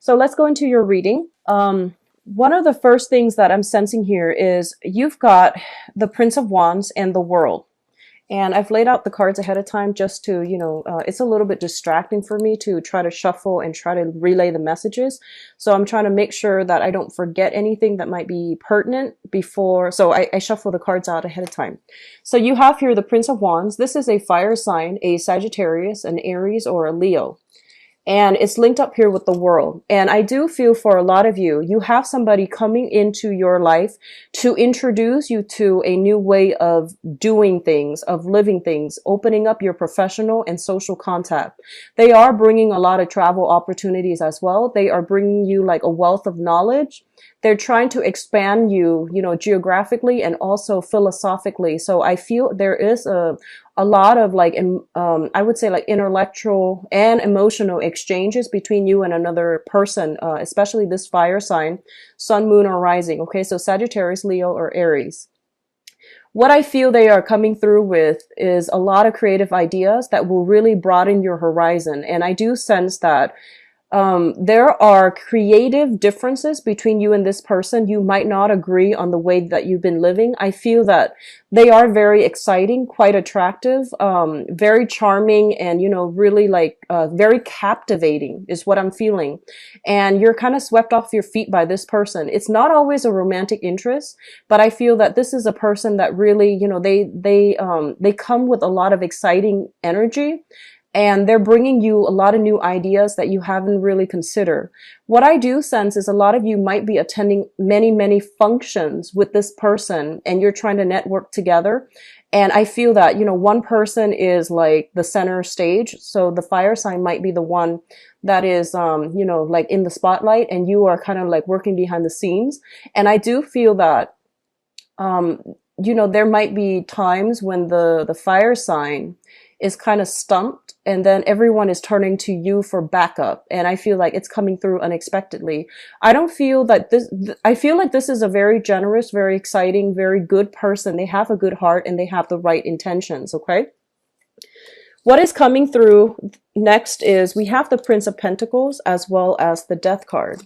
So let's go into your reading. One of the first things that I'm sensing here is you've got the Prince of Wands and the World. And I've laid out the cards ahead of time just to, it's a little bit distracting for me to try to shuffle and try to relay the messages. So I'm trying to make sure that I don't forget anything that might be pertinent before. So I shuffle the cards out ahead of time. So you have here the Prince of Wands. This is a fire sign, a Sagittarius, an Aries, or a Leo. And it's linked up here with the World. And I do feel for a lot of you, you have somebody coming into your life to introduce you to a new way of doing things, of living things, opening up your professional and social contact. They are bringing a lot of travel opportunities as well. They are bringing you like a wealth of knowledge. They're trying to expand you, geographically and also philosophically. So I feel there is a lot of like, I would say like intellectual and emotional exchanges between you and another person, especially this fire sign, sun, moon, or rising. Okay. So Sagittarius, Leo, or Aries. What I feel they are coming through with is a lot of creative ideas that will really broaden your horizon. And I do sense that there are creative differences between you and this person. You might not agree on the way that you've been living. I feel that they are very exciting, quite attractive, very charming, and, really like, very captivating is what I'm feeling. And you're kind of swept off your feet by this person. It's not always a romantic interest, but I feel that this is a person that really, they come with a lot of exciting energy. And they're bringing you a lot of new ideas that you haven't really considered. What I do sense is a lot of you might be attending many, many functions with this person and you're trying to network together. And I feel that, one person is like the center stage. So the fire sign might be the one that is, like in the spotlight, and you are kind of like working behind the scenes. And I do feel that, there might be times when the fire sign is kind of stumped, and then everyone is turning to you for backup. And I feel like it's coming through unexpectedly. I don't feel that I feel like this is a very generous, very exciting, very good person. They have a good heart and they have the right intentions. Okay. What is coming through next is we have the Prince of Pentacles as well as the Death card.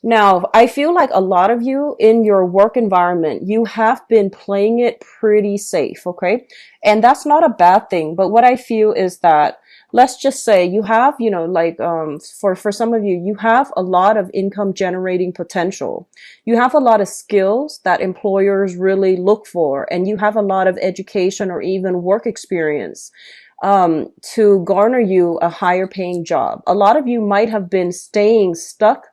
Now, I feel like a lot of you in your work environment, you have been playing it pretty safe, okay? And that's not a bad thing. But what I feel is that, let's just say you have, for some of you, you have a lot of income generating potential. You have a lot of skills that employers really look for, and you have a lot of education or even work experience to garner you a higher paying job. A lot of you might have been staying stuck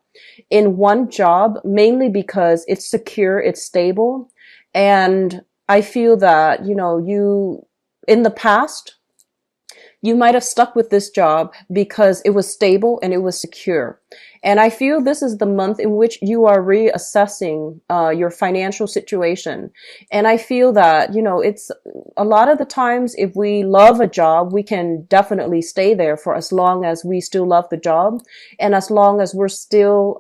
in one job, mainly because it's secure, it's stable. And I feel that, you, in the past, you might have stuck with this job because it was stable and it was secure. And I feel this is the month in which you are reassessing your financial situation. And I feel that, it's a lot of the times if we love a job, we can definitely stay there for as long as we still love the job and as long as we're still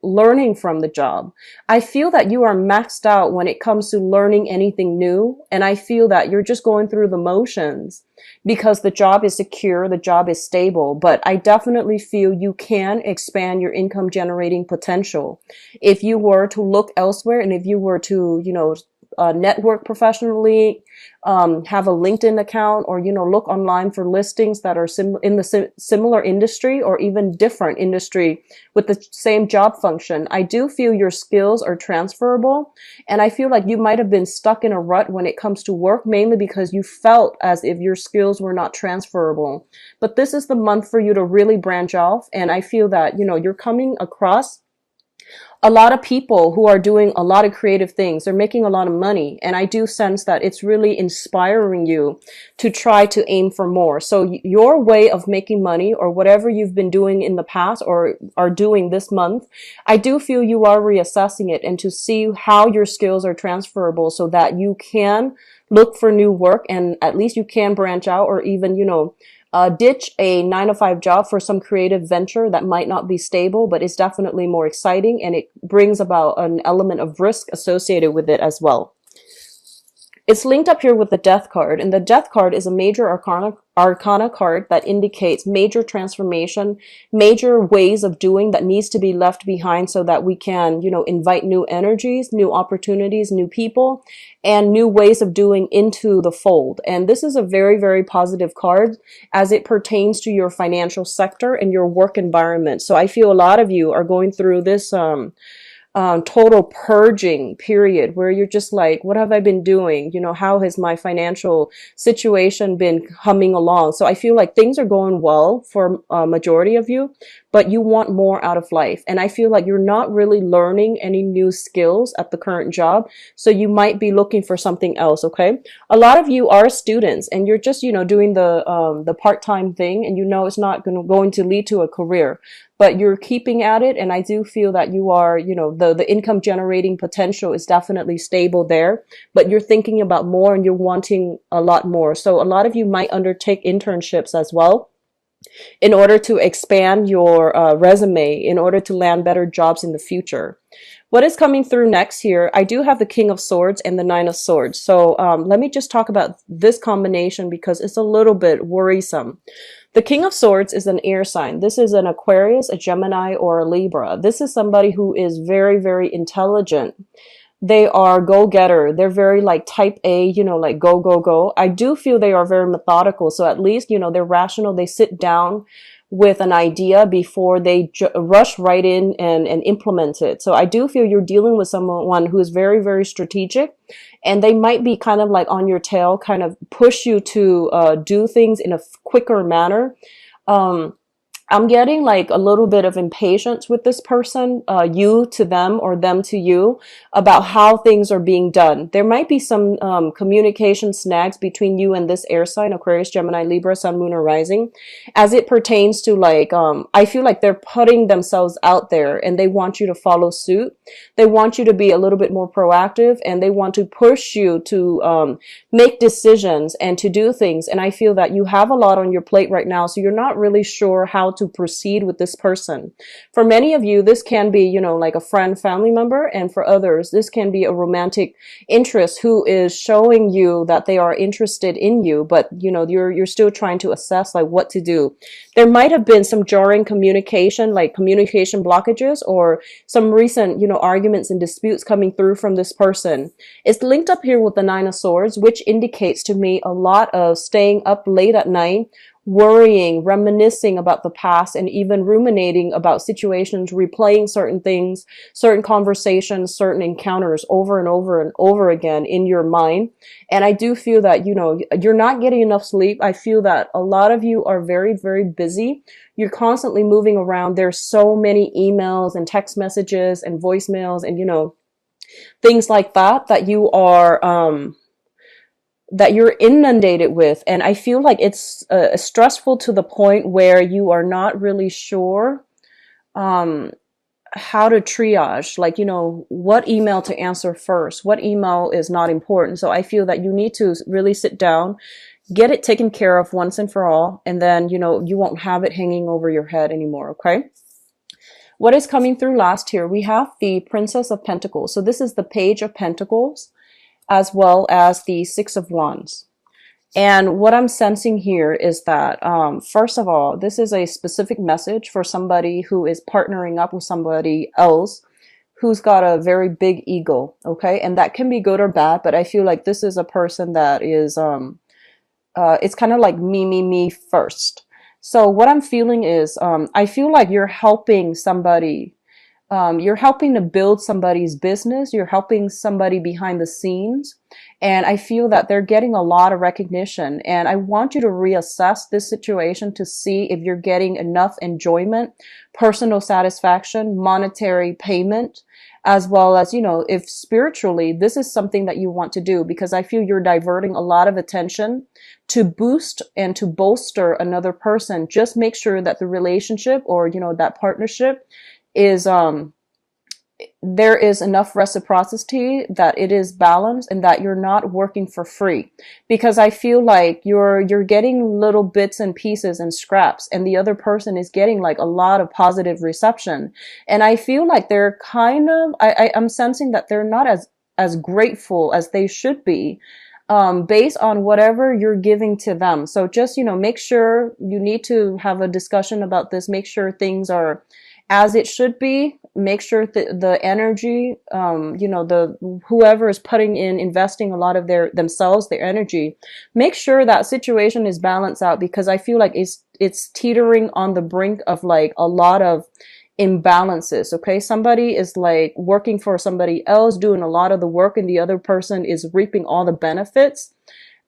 learning from the job. I feel that you are maxed out when it comes to learning anything new. And I feel that you're just going through the motions because the job is secure, the job is stable. But I definitely feel you can expand your income generating potential if you were to look elsewhere, and if you were to, network professionally, have a LinkedIn account, or, look online for listings that are in the similar industry or even different industry with the same job function. I do feel your skills are transferable. And I feel like you might have been stuck in a rut when it comes to work, mainly because you felt as if your skills were not transferable. But this is the month for you to really branch off. And I feel that, you're coming across a lot of people who are doing a lot of creative things. They're making a lot of money. And I do sense that it's really inspiring you to try to aim for more. So your way of making money, or whatever you've been doing in the past or are doing this month, I do feel you are reassessing it and to see how your skills are transferable so that you can look for new work and at least you can branch out, or even, ditch a 9-to-5 job for some creative venture that might not be stable, but is definitely more exciting, and it brings about an element of risk associated with it as well. It's linked up here with the death card, and the death card is a major arcana card that indicates major transformation, major ways of doing that needs to be left behind so that we can, invite new energies, new opportunities, new people, and new ways of doing into the fold. And this is a very, very positive card as it pertains to your financial sector and your work environment. So I feel a lot of you are going through this, total purging period where you're just like, what have I been doing? How has my financial situation been humming along? So I feel like things are going well for a majority of you, but you want more out of life. And I feel like you're not really learning any new skills at the current job. So you might be looking for something else. Okay. A lot of you are students and you're just, doing the part-time thing, and it's not going to lead to a career, but you're keeping at it. And I do feel that you are, the income generating potential is definitely stable there, but you're thinking about more and you're wanting a lot more. So a lot of you might undertake internships as well in order to expand your resume, in order to land better jobs in the future. What is coming through next here? I do have the King of Swords and the Nine of Swords. So let me just talk about this combination because it's a little bit worrisome. The King of Swords is an air sign. This is an Aquarius, a Gemini, or a Libra. This is somebody who is very, very intelligent. They are go-getter. They're very like type A, like go, go, go. I do feel they are very methodical. So at least, they're rational. They sit down with an idea before they rush right in and implement it. So I do feel you're dealing with someone who is very, very strategic, and they might be kind of like on your tail, kind of push you to do things in a quicker manner. I'm getting like a little bit of impatience with this person, you to them or them to you, about how things are being done. There might be some communication snags between you and this air sign, Aquarius, Gemini, Libra, Sun, Moon, or Rising, as it pertains to like, I feel like they're putting themselves out there and they want you to follow suit. They want you to be a little bit more proactive, and they want to push you to make decisions and to do things. And I feel that you have a lot on your plate right now, so you're not really sure how to proceed with this person. For many of you, this can be, like a friend, family member, and for others, this can be a romantic interest who is showing you that they are interested in you, but you're still trying to assess like what to do. There might have been some jarring communication, like communication blockages, or some recent, arguments and disputes coming through from this person. It's linked up here with the Nine of Swords, which indicates to me a lot of staying up late at night, worrying, reminiscing about the past, and even ruminating about situations, replaying certain things, certain conversations, certain encounters over and over and over again in your mind. And I do feel that, you're not getting enough sleep. I feel that a lot of you are very, very busy. You're constantly moving around. There's so many emails and text messages and voicemails and, things like that you are, that you're inundated with. And I feel like it's stressful to the point where you are not really sure how to triage, like, what email to answer first, what email is not important. So I feel that you need to really sit down, get it taken care of once and for all, and then, you won't have it hanging over your head anymore, okay? What is coming through last here? We have the Princess of Pentacles. So this is the Page of Pentacles, as well as the Six of Wands. And what I'm sensing here is that, first of all, this is a specific message for somebody who is partnering up with somebody else who's got a very big ego, okay? And that can be good or bad, but I feel like this is a person that is, it's kind of like me first. So what I'm feeling is, I feel like you're helping somebody. You're helping to build somebody's business. You're helping somebody behind the scenes. And I feel that they're getting a lot of recognition. And I want you to reassess this situation to see if you're getting enough enjoyment, personal satisfaction, monetary payment, as well as, if spiritually, this is something that you want to do, because I feel you're diverting a lot of attention to boost and to bolster another person. Just make sure that the relationship or, that partnership is, there is enough reciprocity, that it is balanced, and that you're not working for free. Because I feel like you're getting little bits and pieces and scraps, and the other person is getting like a lot of positive reception. And I feel like they're kind of, I'm sensing that they're not as grateful as they should be. based on whatever you're giving to them. So just, make sure you need to have a discussion about this. Make sure things are as it should be. Make sure that the energy, the whoever is putting in, investing a lot of their energy, make sure that situation is balanced out, because I feel like it's teetering on the brink of like a lot of imbalances. Okay, somebody is like working for somebody else, doing a lot of the work, and the other person is reaping all the benefits.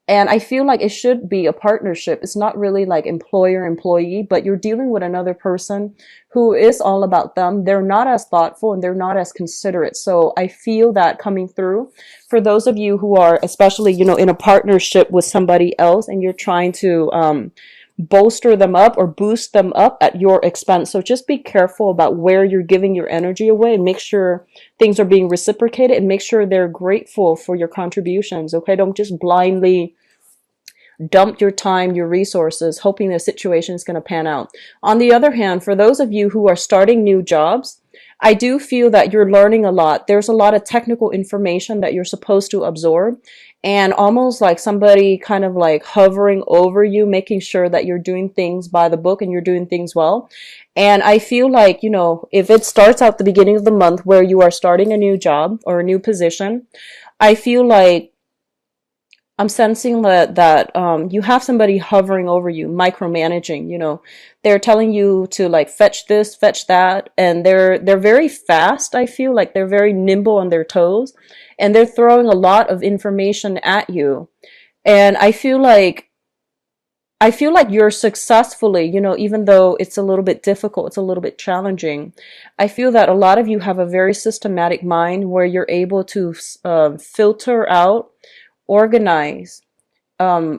And I feel like it should be a partnership. It's not really like employer employee, but you're dealing with another person who is all about them. They're not as thoughtful and they're not as considerate. So I feel that coming through for those of you who are, especially, in a partnership with somebody else, and you're trying to bolster them up or boost them up at your expense. So just be careful about where you're giving your energy away, and make sure things are being reciprocated, and make sure they're grateful for your contributions. Okay, don't just blindly dump your time, your resources, hoping the situation is going to pan out. On the other hand, for those of you who are starting new jobs, I do feel that you're learning a lot. There's a lot of technical information that you're supposed to absorb, and almost like somebody kind of like hovering over you, making sure that you're doing things by the book and you're doing things well. And I feel like, if it starts out the beginning of the month where you are starting a new job or a new position, I feel like I'm sensing that you have somebody hovering over you, micromanaging. They're telling you to like fetch this, fetch that, and they're very fast. I feel like they're very nimble on their toes, and they're throwing a lot of information at you. And I feel like you're successfully, even though it's a little bit difficult, it's a little bit challenging. I feel that a lot of you have a very systematic mind where you're able to filter out, organize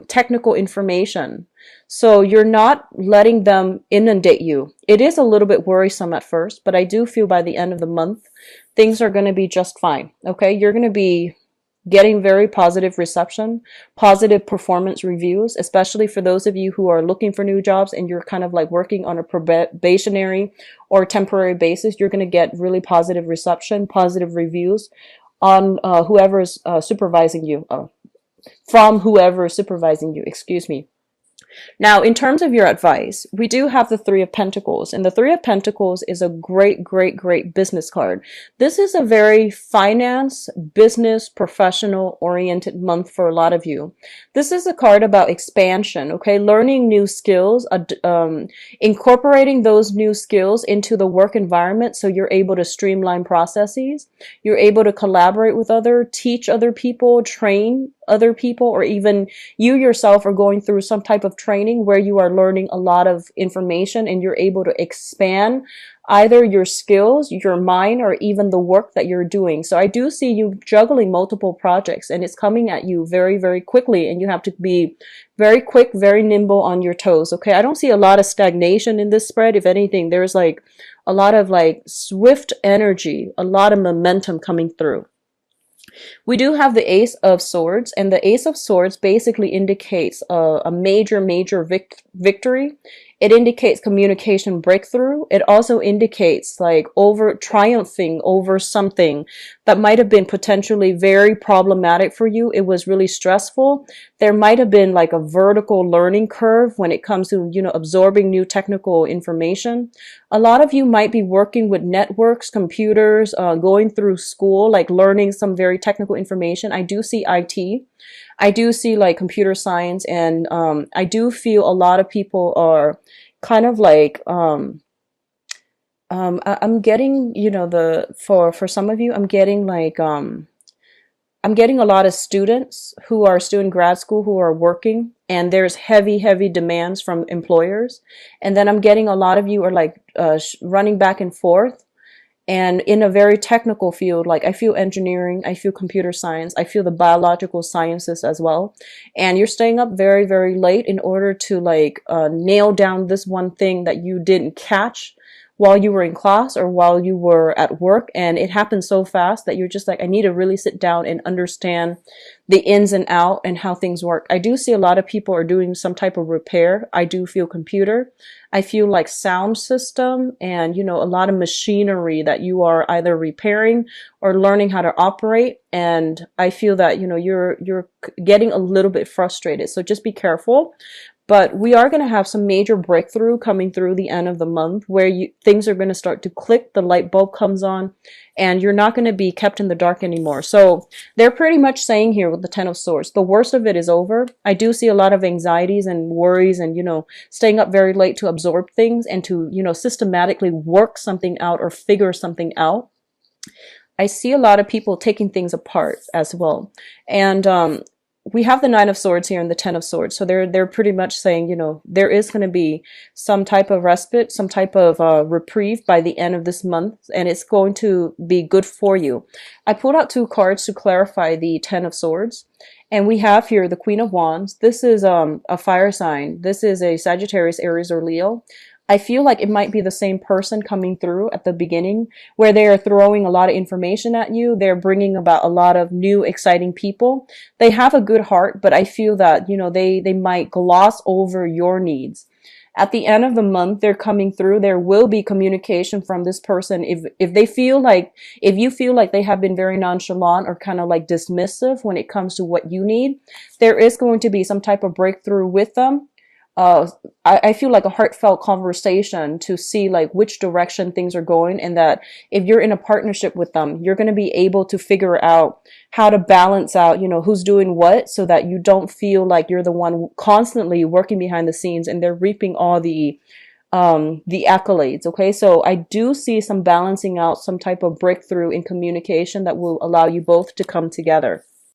technical information. So you're not letting them inundate you. It is a little bit worrisome at first, but I do feel by the end of the month, things are going to be just fine. Okay, you're going to be getting very positive reception, positive performance reviews, especially for those of you who are looking for new jobs and you're kind of like working on a probationary or temporary basis. You're going to get really positive reception, positive reviews on whoever is supervising you, from whoever is supervising you, excuse me. Now, in terms of your advice, we do have the Three of Pentacles, and the Three of Pentacles is a great, great, great business card. This is a very finance, business, professional oriented month for a lot of you. This is a card about expansion, okay? Learning new skills, incorporating those new skills into the work environment so you're able to streamline processes. You're able to collaborate with teach other people, train other people, or even you yourself are going through some type of training where you are learning a lot of information and you're able to expand either your skills, your mind, or even the work that you're doing. So I do see you juggling multiple projects, and it's coming at you very, very quickly, and you have to be very quick, very nimble on your toes. Okay, I don't see a lot of stagnation in this spread. If anything, there's like a lot of like swift energy, a lot of momentum coming through. We do have the Ace of Swords, and the Ace of Swords basically indicates a major, major victory. It indicates communication breakthrough. It also indicates like triumphing over something that might have been potentially very problematic for you. It was really stressful. There might have been like a vertical learning curve when it comes to, absorbing new technical information. A lot of you might be working with networks, computers, going through school, like learning some very technical information. I do see IT. I do see like computer science, and I do feel a lot of people are kind of like I'm getting, for some of you, I'm getting like I'm getting a lot of students who are still in grad school who are working, and there's heavy, heavy demands from employers. And then I'm getting a lot of you are like running back and forth. And in a very technical field, like I feel engineering, I feel computer science, I feel the biological sciences as well. And you're staying up very, very late in order to like nail down this one thing that you didn't catch while you were in class or while you were at work, and it happened so fast that you're just like, I need to really sit down and understand the ins and out and how things work. I do see a lot of people are doing some type of repair. I do feel computer. I feel like sound system and, you know, a lot of machinery that you are either repairing or learning how to operate. And I feel that, you know, you're getting a little bit frustrated. So just be careful. But we are going to have some major breakthrough coming through the end of the month where things are going to start to click, the light bulb comes on, and you're not going to be kept in the dark anymore. So they're pretty much saying here with the Ten of Swords, the worst of it is over. I do see a lot of anxieties and worries and, you know, staying up very late to absorb things and to, you know, systematically work something out or figure something out. I see a lot of people taking things apart as well. And we have the Nine of Swords here and the Ten of Swords. So they're pretty much saying, you know, there is going to be some type of respite, some type of reprieve by the end of this month, and it's going to be good for you. I pulled out 2 cards to clarify the Ten of Swords. And we have here the Queen of Wands. This is a fire sign. This is a Sagittarius, Aries, or Leo. I feel like it might be the same person coming through at the beginning where they are throwing a lot of information at you. They're bringing about a lot of new, exciting people. They have a good heart, but I feel that, you know, they might gloss over your needs. At the end of the month, they're coming through. There will be communication from this person. If they feel like, if you feel like they have been very nonchalant or kind of like dismissive when it comes to what you need, there is going to be some type of breakthrough with them. I feel like a heartfelt conversation to see like which direction things are going, and that if you're in a partnership with them, you're going to be able to figure out how to balance out, you know, who's doing what, so that you don't feel like you're the one constantly working behind the scenes and they're reaping all the accolades. Okay. So I do see some balancing out, some type of breakthrough in communication that will allow you both to come together.